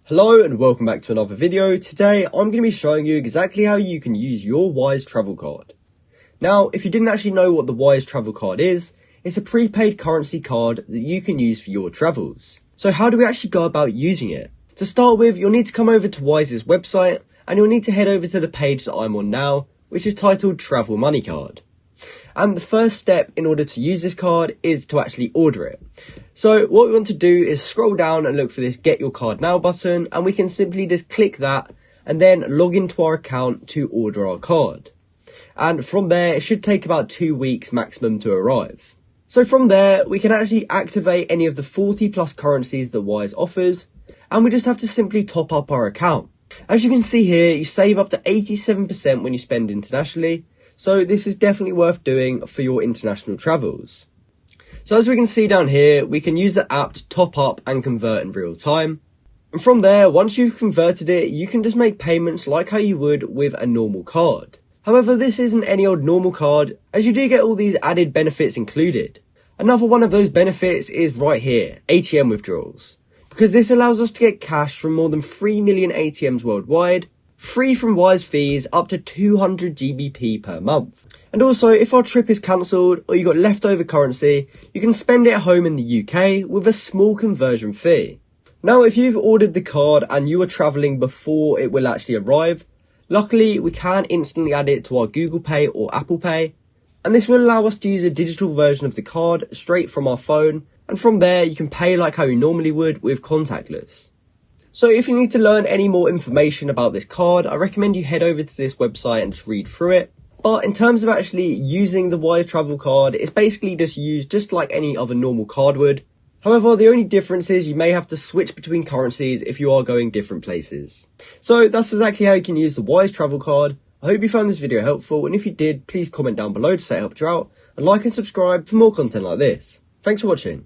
Hello and welcome back to another video. Today I'm going to be showing you exactly how you can use your Wise travel card. Now, if you didn't actually know what the Wise travel card is, it's a prepaid currency card that you can use for your travels. So how do we actually go about using it? To start with, you'll need to come over to Wise's website and you'll need to head over to the page that I'm on now, which is titled Travel Money Card. And the first step in order to use this card is to actually order it. So what we want to do is scroll down and look for this Get Your Card Now button, and we can simply just click that and then log into our account to order our card. And from there, it should take about 2 weeks maximum to arrive. So from there, we can actually activate any of the 40 plus currencies that Wise offers, and we just have to simply top up our account. As you can see here, you save up to 87% when you spend internationally, so this is definitely worth doing for your international travels. So as we can see down here, we can use the app to top up and convert in real time. And from there, once you've converted it, you can just make payments like how you would with a normal card. However, this isn't any old normal card, as you do get all these added benefits included. Another one of those benefits is right here, ATM withdrawals. Because this allows us to get cash from more than 3 million ATMs worldwide, free from Wise fees up to 200 GBP per month. And also, if our trip is cancelled or you got leftover currency, you can spend it at home in the UK with a small conversion fee. Now, if you've ordered the card and you are travelling before it will actually arrive, luckily we can instantly add it to our Google Pay or Apple Pay. And this will allow us to use a digital version of the card straight from our phone. And from there, you can pay like how you normally would with contactless. So if you need to learn any more information about this card, I recommend you head over to this website and just read through it. But in terms of actually using the Wise travel card, it's basically just used just like any other normal card would. However, the only difference is you may have to switch between currencies if you are going different places. So that's exactly how you can use the Wise travel card. I hope you found this video helpful, and if you did, please comment down below to say it helped you out, and like and subscribe for more content like this. Thanks for watching.